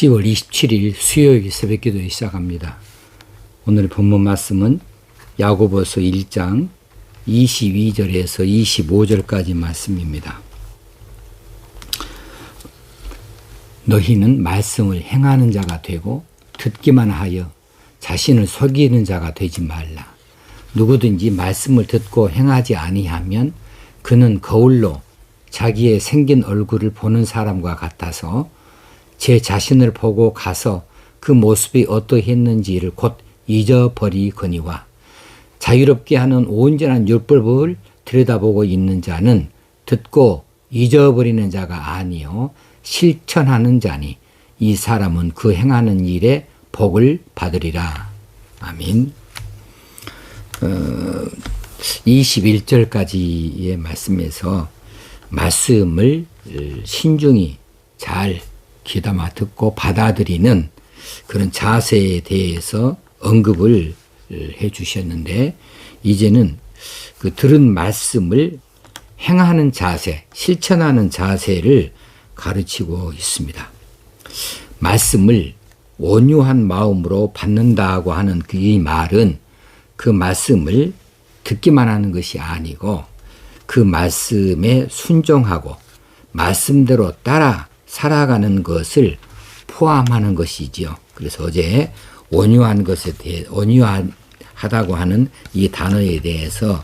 10월 27일 수요일 새벽기도에 시작합니다. 오늘의 본문 말씀은 야고보서 1장 22절에서 25절까지 말씀입니다. 너희는 말씀을 행하는 자가 되고 듣기만 하여 자신을 속이는 자가 되지 말라. 누구든지 말씀을 듣고 행하지 아니하면 그는 거울로 자기의 생긴 얼굴을 보는 사람과 같아서 제 자신을 보고 가서 그 모습이 어떠했는지를 곧 잊어버리거니와 자유롭게 하는 온전한 율법을 들여다보고 있는 자는 듣고 잊어버리는 자가 아니요 실천하는 자니 이 사람은 그 행하는 일에 복을 받으리라. 아멘. 21절까지의 말씀에서 말씀을 신중히 잘 귀담아 듣고 받아들이는 그런 자세에 대해서 언급을 해 주셨는데, 이제는 그 들은 말씀을 행하는 자세, 실천하는 자세를 가르치고 있습니다. 말씀을 온유한 마음으로 받는다고 하는 이 말은 그 말씀을 듣기만 하는 것이 아니고 그 말씀에 순종하고 말씀대로 따라 살아가는 것을 포함하는 것이지요. 그래서 어제 온유한 것에 대해, 온유하다고 하는 이 단어에 대해서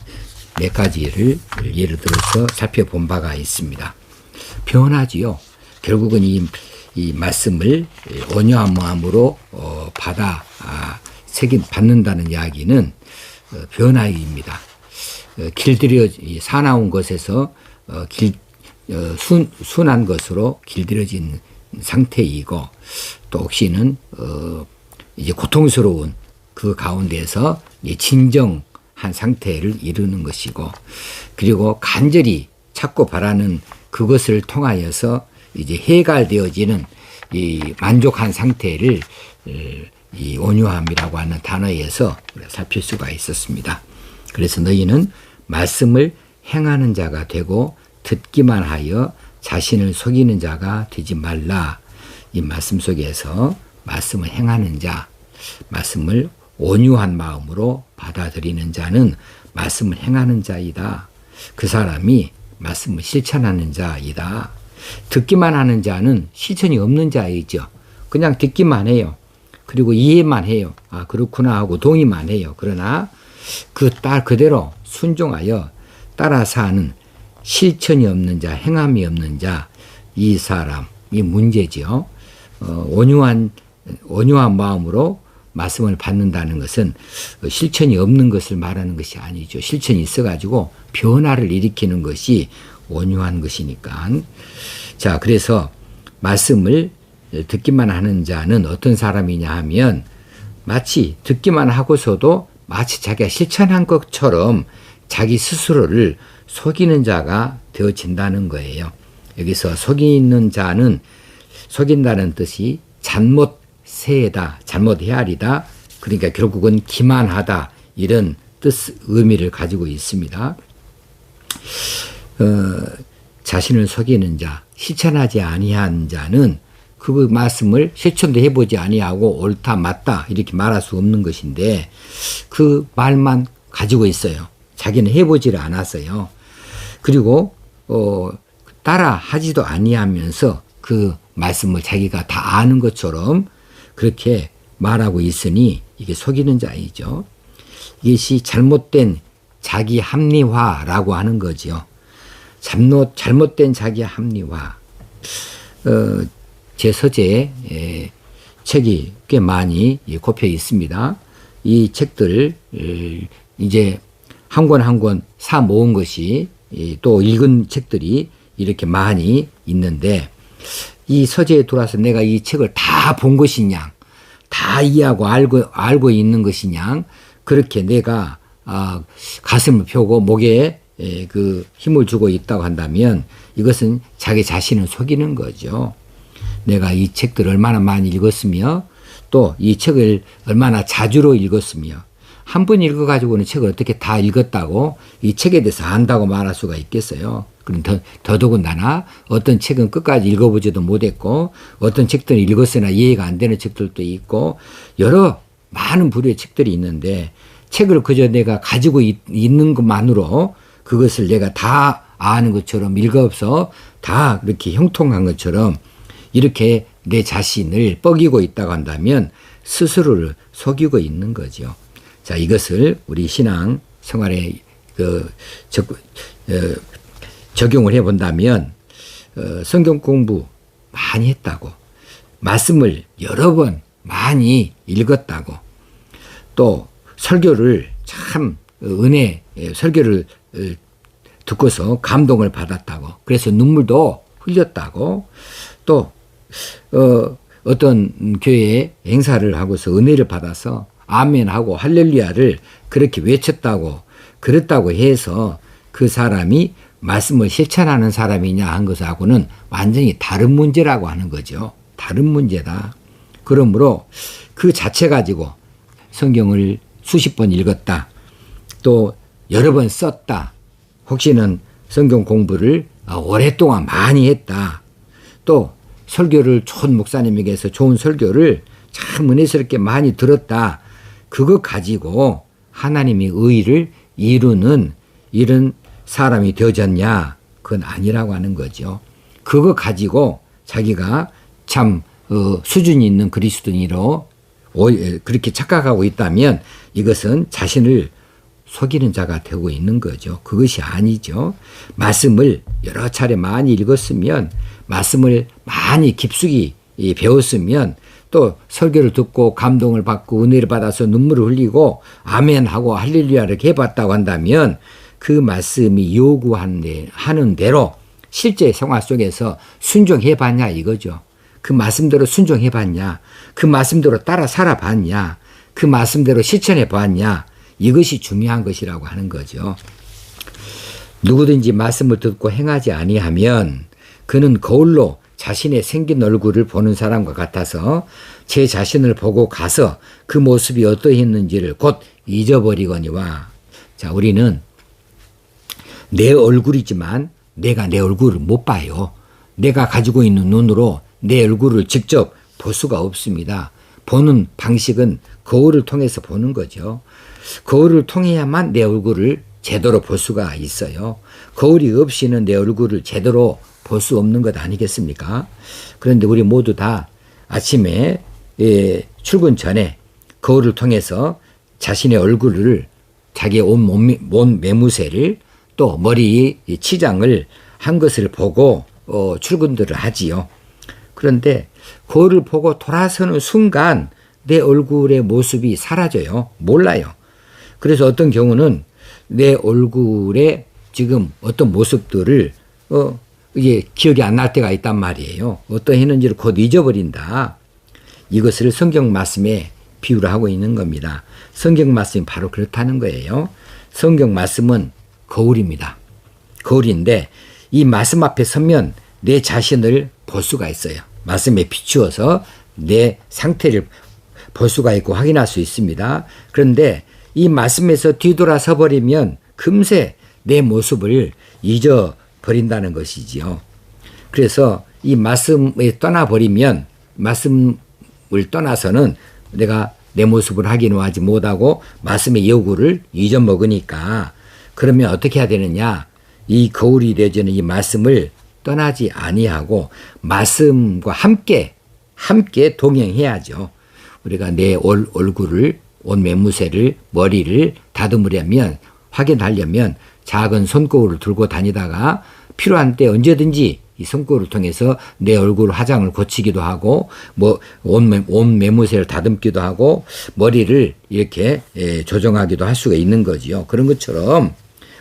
몇 가지를 예를 들어서 살펴본 바가 있습니다. 변하지요. 결국은 이 말씀을 온유한 마음으로 받는다는 이야기는 변화입니다. 길들여 사나운 것에서 순한 것으로 길들여진 상태이고, 또 혹시는 이제 고통스러운 그 가운데서 진정한 상태를 이루는 것이고, 그리고 간절히 찾고 바라는 그것을 통하여서 이제 해갈되어지는 이 만족한 상태를 이 온유함이라고 하는 단어에서 살필 수가 있었습니다. 그래서 너희는 말씀을 행하는 자가 되고 듣기만 하여 자신을 속이는 자가 되지 말라. 이 말씀 속에서 말씀을 행하는 자, 말씀을 온유한 마음으로 받아들이는 자는 말씀을 행하는 자이다. 그 사람이 말씀을 실천하는 자이다. 듣기만 하는 자는 실천이 없는 자이죠. 그냥 듣기만 해요. 그리고 이해만 해요. 아, 그렇구나 하고 동의만 해요. 그러나 그대로 순종하여 따라서 하는 실천이 없는 자, 행함이 없는 자, 이 사람이 문제죠. 온유한 마음으로 말씀을 받는다는 것은 실천이 없는 것을 말하는 것이 아니죠. 실천이 있어가지고 변화를 일으키는 것이 온유한 것이니까. 자, 그래서 말씀을 듣기만 하는 자는 어떤 사람이냐 하면 마치 듣기만 하고서도 마치 자기가 실천한 것처럼 자기 스스로를 속이는 자가 되어진다는 거예요. 여기서 속인다는 뜻이 잘못세다, 잘못 헤아리다, 그러니까 결국은 기만하다, 이런 의미를 가지고 있습니다. 자신을 속이는 자, 실천하지 아니한 자는 그 말씀을 실천도 해보지 아니하고 옳다 맞다 이렇게 말할 수 없는 것인데, 그 말만 가지고 있어요. 자기는 해보지를 않았어요. 그리고 따라 하지도 아니하면서 그 말씀을 자기가 다 아는 것처럼 그렇게 말하고 있으니 이게 속이는 자이죠. 이것이 잘못된 자기 합리화라고 하는 거죠. 잘못된 자기 합리화. 제 서재에 책이 꽤 많이 꼽혀 있습니다. 이 책들을 이제 한 권 한 권 사 모은 것이, 또 읽은 책들이 이렇게 많이 있는데, 이 서재에 들어와서 내가 이 책을 다 본 것이냐, 다 이해하고 알고 있는 것이냐, 그렇게 내가 가슴을 펴고 목에 그 힘을 주고 있다고 한다면 이것은 자기 자신을 속이는 거죠. 내가 이 책들을 얼마나 많이 읽었으며 또 이 책을 얼마나 자주로 읽었으며 한 번 읽어가지고는 책을 어떻게 다 읽었다고 이 책에 대해서 안다고 말할 수가 있겠어요. 그럼 더더군다나 어떤 책은 끝까지 읽어보지도 못했고 어떤 책들은 읽었으나 이해가 안 되는 책들도 있고 여러 많은 부류의 책들이 있는데 책을 그저 내가 가지고 있는 것만으로 그것을 내가 다 아는 것처럼 읽어서 다 그렇게 형통한 것처럼 이렇게 내 자신을 뻐기고 있다고 한다면 스스로를 속이고 있는 거죠. 자, 이것을 우리 신앙 생활에 적용을 해본다면 성경 공부 많이 했다고, 말씀을 여러 번 많이 읽었다고, 또 설교를 참 설교를 듣고서 감동을 받았다고, 그래서 눈물도 흘렸다고, 또 어떤 교회에 행사를 하고서 은혜를 받아서 아멘하고 할렐루야를 그렇게 외쳤다고, 그랬다고 해서 그 사람이 말씀을 실천하는 사람이냐 한 것하고는 완전히 다른 문제라고 하는 거죠. 다른 문제다. 그러므로 그 자체 가지고 성경을 수십 번 읽었다, 또 여러 번 썼다, 혹시는 성경 공부를 오랫동안 많이 했다, 또 설교를 좋은 목사님에게서 좋은 설교를 참 은혜스럽게 많이 들었다, 그거 가지고 하나님의 의를 이루는 이런 사람이 되어졌냐? 그건 아니라고 하는 거죠. 그거 가지고 자기가 참 수준이 있는 그리스도인으로 그렇게 착각하고 있다면 이것은 자신을 속이는 자가 되고 있는 거죠. 그것이 아니죠. 말씀을 여러 차례 많이 읽었으면, 말씀을 많이 깊숙이 배웠으면, 또 설교를 듣고 감동을 받고 은혜를 받아서 눈물을 흘리고 아멘하고 할렐루야를 해봤다고 한다면 그 말씀이 요구하는 대로 실제 생활 속에서 순종해봤냐 이거죠. 그 말씀대로 순종해봤냐, 그 말씀대로 따라 살아봤냐, 그 말씀대로 실천해봤냐, 이것이 중요한 것이라고 하는 거죠. 누구든지 말씀을 듣고 행하지 아니하면 그는 거울로 자신의 생긴 얼굴을 보는 사람과 같아서 제 자신을 보고 가서 그 모습이 어떠했는지를 곧 잊어버리거니와. 자, 우리는 내 얼굴이지만 내가 내 얼굴을 못 봐요. 내가 가지고 있는 눈으로 내 얼굴을 직접 볼 수가 없습니다. 보는 방식은 거울을 통해서 보는 거죠. 거울을 통해야만 내 얼굴을 제대로 볼 수가 있어요. 거울이 없이는 내 얼굴을 제대로 볼 수 없는 것 아니겠습니까? 그런데 우리 모두 다 아침에 출근 전에 거울을 통해서 자신의 얼굴을, 자기의 몸 매무새를, 또 머리 치장을 한 것을 보고 출근들을 하지요. 그런데 거울을 보고 돌아서는 순간 내 얼굴의 모습이 사라져요. 몰라요. 그래서 어떤 경우는 내 얼굴에 지금 어떤 모습들을 이게 기억이 안 날 때가 있단 말이에요. 어떠했는지를 곧 잊어버린다. 이것을 성경 말씀에 비유를 하고 있는 겁니다. 성경 말씀이 바로 그렇다는 거예요. 성경 말씀은 거울입니다. 거울인데 이 말씀 앞에 서면 내 자신을 볼 수가 있어요. 말씀에 비추어서 내 상태를 볼 수가 있고 확인할 수 있습니다. 그런데 이 말씀에서 뒤돌아서 버리면 금세 내 모습을 잊어버린다는 것이지요. 그래서 이 말씀에 떠나버리면, 말씀을 떠나서는 내가 내 모습을 확인하지 못하고 말씀의 요구를 잊어먹으니까, 그러면 어떻게 해야 되느냐? 이 거울이 되어지는 이 말씀을 떠나지 아니하고 말씀과 함께 동행해야죠. 우리가 내 얼굴을, 옷 매무새를, 머리를 다듬으려면, 확인하려면 작은 손거울을 들고 다니다가 필요한 때 언제든지 이 손거울을 통해서 내 얼굴 화장을 고치기도 하고, 옷 매무새를 다듬기도 하고, 머리를 이렇게 조정하기도 할 수가 있는 거지요. 그런 것처럼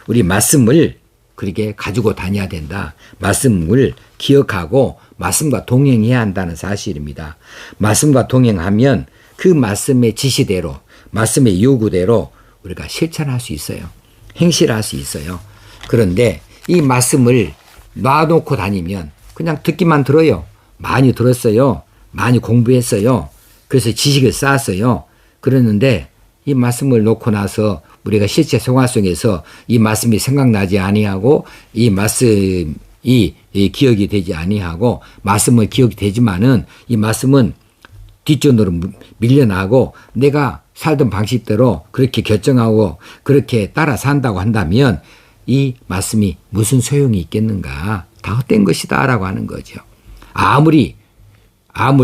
우리 말씀을 그렇게 가지고 다녀야 된다. 말씀을 기억하고 말씀과 동행해야 한다는 사실입니다. 말씀과 동행하면 그 말씀의 지시대로, 말씀의 요구대로 우리가 실천할 수 있어요. 행실할 수 있어요. 그런데 이 말씀을 놔놓고 다니면 그냥 듣기만 들어요. 많이 들었어요. 많이 공부했어요. 그래서 지식을 쌓았어요. 그랬는데 이 말씀을 놓고 나서 우리가 실제 생활 속에서 이 말씀이 생각나지 아니하고 이 말씀이 기억이 되지 아니하고 말씀은 기억이 되지만은 이 말씀은 뒷전으로 밀려나고 내가 살던 방식대로 그렇게 결정하고 그렇게 따라 산다고 한다면 이 말씀이 무슨 소용이 있겠는가? 다 헛된 것이다 라고 하는 거죠. 아무리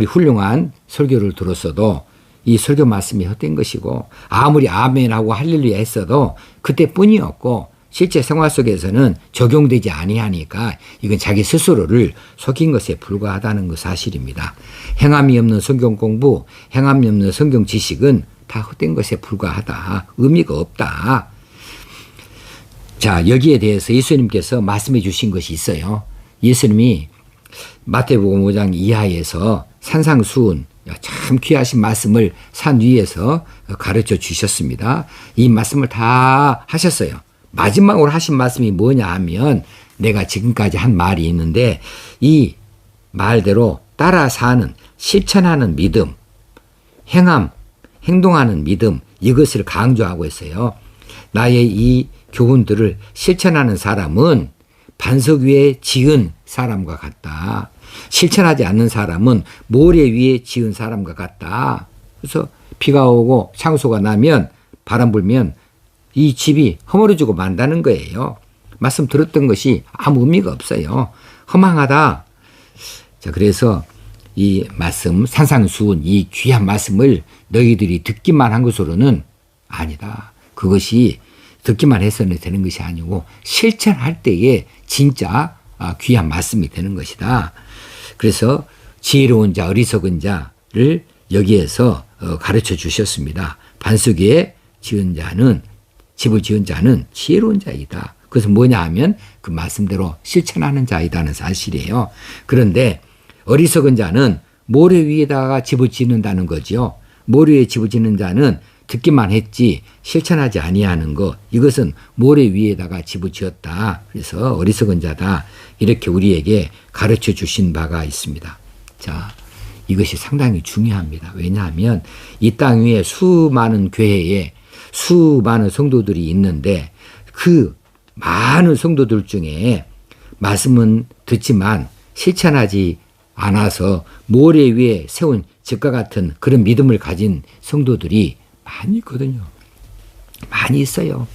훌륭한 설교를 들었어도 이 설교 말씀이 헛된 것이고 아무리 아멘하고 할렐루야 했어도 그때뿐이었고 실제 생활 속에서는 적용되지 아니하니까 이건 자기 스스로를 속인 것에 불과하다는 것 사실입니다. 행함이 없는 성경 공부, 행함이 없는 성경 지식은 다 헛된 것에 불과하다. 의미가 없다. 자, 여기에 대해서 예수님께서 말씀해 주신 것이 있어요. 예수님이 마태복음 5장 이하에서 산상수훈 참 귀하신 말씀을 산 위에서 가르쳐 주셨습니다. 이 말씀을 다 하셨어요. 마지막으로 하신 말씀이 뭐냐 하면 내가 지금까지 한 말이 있는데 이 말대로 따라 사는 실천하는 믿음, 행동하는 믿음 이것을 강조하고 있어요. 나의 이 교훈들을 실천하는 사람은 반석 위에 지은 사람과 같다. 실천하지 않는 사람은 모래 위에 지은 사람과 같다. 그래서 비가 오고 창소가 나면 바람 불면 이 집이 허물어지고 만다는 거예요. 말씀 들었던 것이 아무 의미가 없어요. 허망하다. 자, 그래서 이 말씀 산상수훈 이 귀한 말씀을 너희들이 듣기만 한 것으로는 아니다. 그것이 듣기만 해서는 되는 것이 아니고 실천할 때에 진짜 귀한 말씀이 되는 것이다. 그래서 지혜로운 자, 어리석은 자를 여기에서 가르쳐 주셨습니다. 반석 위에 지은 자는 집을 지은 자는 지혜로운 자이다. 그것은 뭐냐 하면 그 말씀대로 실천하는 자이다는 사실이에요. 그런데 어리석은 자는 모래 위에다가 집을 짓는다는 거죠. 모래 위에 집을 짓는 자는 듣기만 했지 실천하지 아니하는 것 이것은 모래 위에다가 집을 지었다. 그래서 어리석은 자다. 이렇게 우리에게 가르쳐 주신 바가 있습니다. 자, 이것이 상당히 중요합니다. 왜냐하면 이 땅 위에 수많은 교회에 수많은 성도들이 있는데 그 많은 성도들 중에 말씀은 듣지만 실천하지 않아서 모래 위에 세운 집과 같은 그런 믿음을 가진 성도들이 많이 있거든요. 많이 있어요.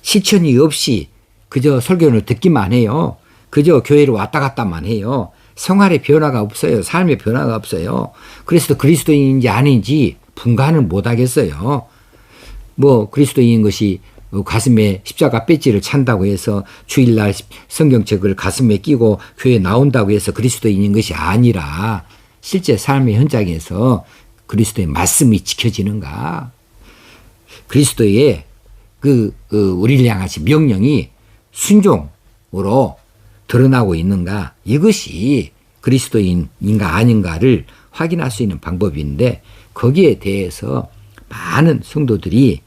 실천이 없이 그저 설교를 듣기만 해요. 그저 교회를 왔다 갔다만 해요. 생활의 변화가 없어요. 삶의 변화가 없어요. 그래서 그리스도인인지 아닌지 분간을 못 하겠어요. 뭐 그리스도인인 것이 가슴에 십자가 배지를 찬다고 해서 주일날 성경책을 가슴에 끼고 교회에 나온다고 해서 그리스도인인 것이 아니라 실제 삶의 현장에서 그리스도의 말씀이 지켜지는가? 그리스도의 우리를 향하신 명령이 순종으로 드러나고 있는가? 이것이 그리스도인인가 아닌가를 확인할 수 있는 방법인데 거기에 대해서 많은 성도들이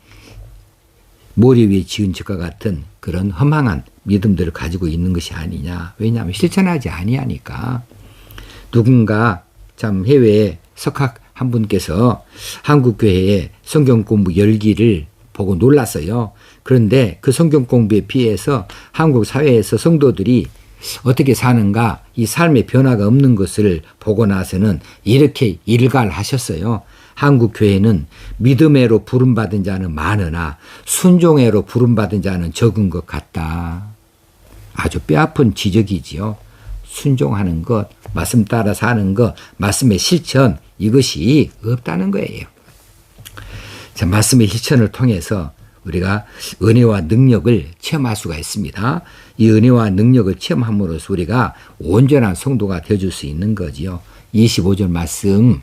모래 위에 지은 집과 같은 그런 허망한 믿음들을 가지고 있는 것이 아니냐. 왜냐하면 실천하지 아니하니까. 누군가 참 해외에 석학 한 분께서 한국교회에 성경 공부 열기를 보고 놀랐어요. 그런데 그 성경 공부에 비해서 한국 사회에서 성도들이 어떻게 사는가 이 삶의 변화가 없는 것을 보고 나서는 이렇게 일갈하셨어요. 한국 교회는 믿음으로 부름받은 자는 많으나 순종으로 부름받은 자는 적은 것 같다. 아주 뼈아픈 지적이지요. 순종하는 것, 말씀 따라 사는 것, 말씀의 실천 이것이 없다는 거예요. 자, 말씀의 실천을 통해서 우리가 은혜와 능력을 체험할 수가 있습니다. 이 은혜와 능력을 체험함으로써 우리가 온전한 성도가 되어줄 수 있는 거지요. 25절 말씀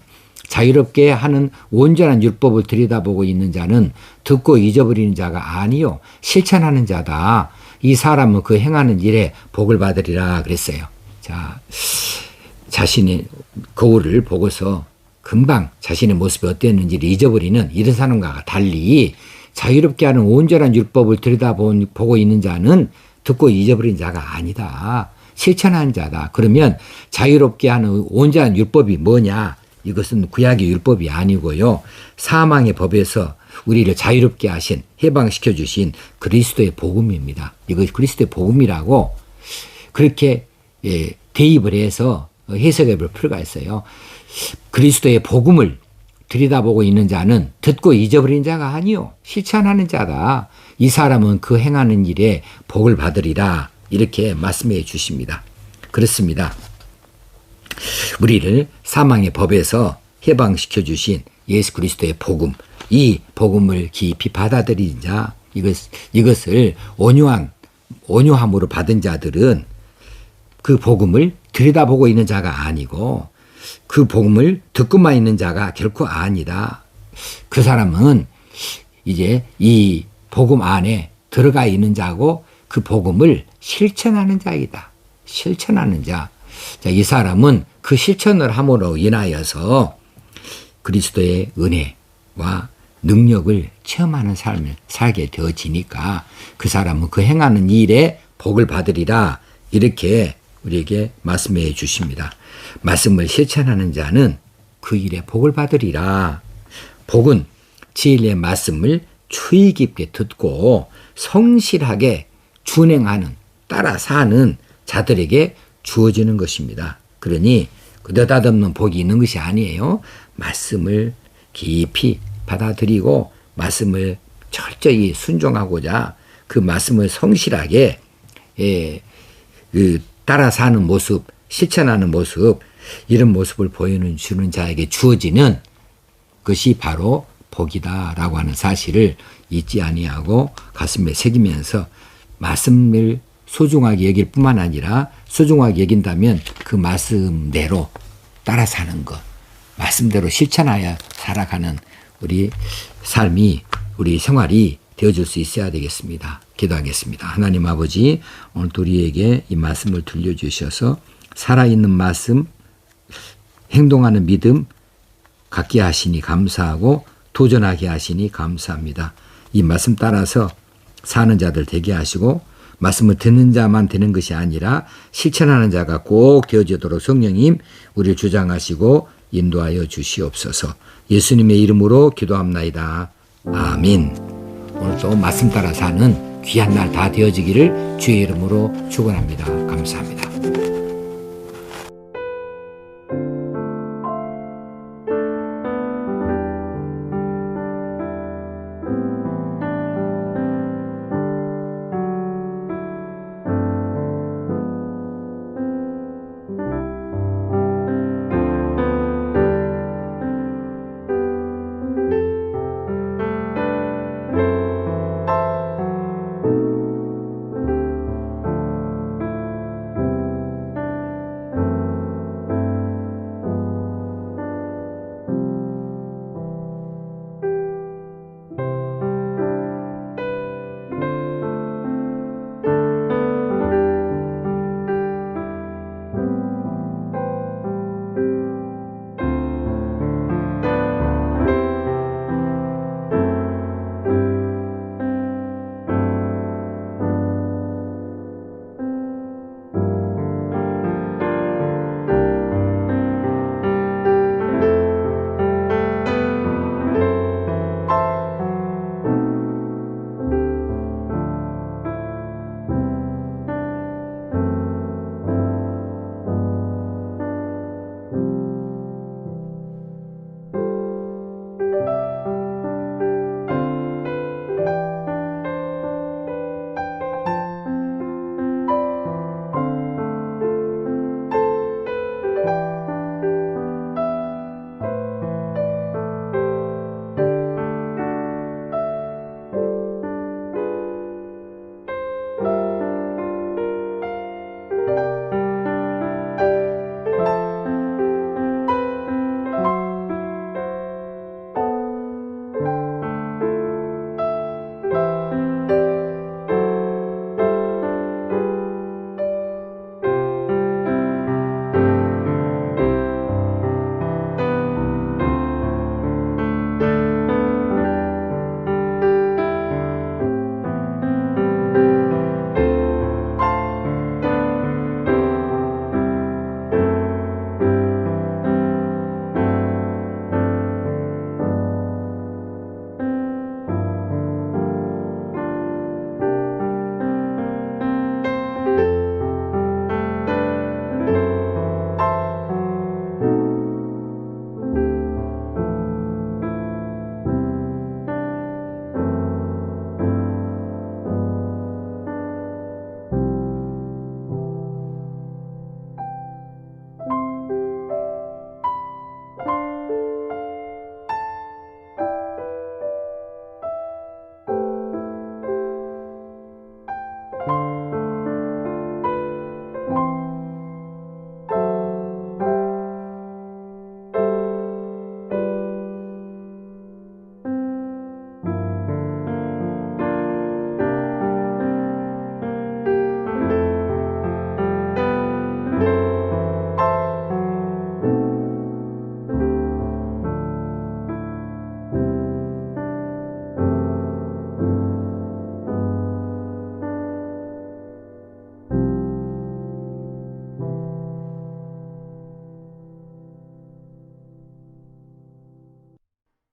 자유롭게 하는 온전한 율법을 들여다보고 있는 자는 듣고 잊어버리는 자가 아니요 실천하는 자다. 이 사람은 그 행하는 일에 복을 받으리라 그랬어요. 자, 자신의 거울을 보고서 금방 자신의 모습이 어땠는지를 잊어버리는 이런 사람과 달리 자유롭게 하는 온전한 율법을 들여다보고 있는 자는 듣고 잊어버린 자가 아니다. 실천한 자다. 그러면 자유롭게 하는 온전한 율법이 뭐냐? 이것은 구약의 율법이 아니고요. 사망의 법에서 우리를 자유롭게 하신, 해방시켜 주신 그리스도의 복음입니다. 이거 그리스도의 복음이라고 그렇게 대입을 해서 해석해 볼 필요가 있어요. 그리스도의 복음을 들여다보고 있는 자는 듣고 잊어버린 자가 아니요 실천하는 자다. 이 사람은 그 행하는 일에 복을 받으리라. 이렇게 말씀해 주십니다. 그렇습니다. 우리를 사망의 법에서 해방시켜 주신 예수 그리스도의 복음, 이 복음을 깊이 받아들인 자, 이것을 온유함으로 받은 자들은 그 복음을 들여다보고 있는 자가 아니고 그 복음을 듣고만 있는 자가 결코 아니다. 그 사람은 이제 이 복음 안에 들어가 있는 자고 그 복음을 실천하는 자이다. 실천하는 자. 자, 이 사람은 그 실천을 함으로 인하여서 그리스도의 은혜와 능력을 체험하는 삶을 살게 되어지니까 그 사람은 그 행하는 일에 복을 받으리라. 이렇게 우리에게 말씀해 주십니다. 말씀을 실천하는 자는 그 일에 복을 받으리라. 복은 진리의 말씀을 추이 깊게 듣고 성실하게 준행하는, 따라 사는 자들에게 주어지는 것입니다. 그러니 느닷없는 복이 있는 것이 아니에요. 말씀을 깊이 받아들이고 말씀을 철저히 순종하고자 그 말씀을 성실하게 따라 사는 모습, 실천하는 모습, 이런 모습을 보여주는 자에게 주어지는 것이 바로 복이다라고 하는 사실을 잊지 아니하고 가슴에 새기면서 말씀을 소중하게 여길 뿐만 아니라 소중하게 여긴다면 그 말씀대로 따라 사는 것, 말씀대로 실천하여 살아가는 우리 삶이, 우리 생활이 되어줄 수 있어야 되겠습니다. 기도하겠습니다. 하나님 아버지, 오늘 우리에게 이 말씀을 들려주셔서 살아있는 말씀, 행동하는 믿음 갖게 하시니 감사하고 도전하게 하시니 감사합니다. 이 말씀 따라서 사는 자들 되게 하시고 말씀을 듣는 자만 되는 것이 아니라 실천하는 자가 꼭 되어지도록 성령님 우리를 주장하시고 인도하여 주시옵소서. 예수님의 이름으로 기도합나이다. 아멘. 오늘도 말씀 따라 사는 귀한 날 다 되어지기를 주의 이름으로 축원합니다. 감사합니다.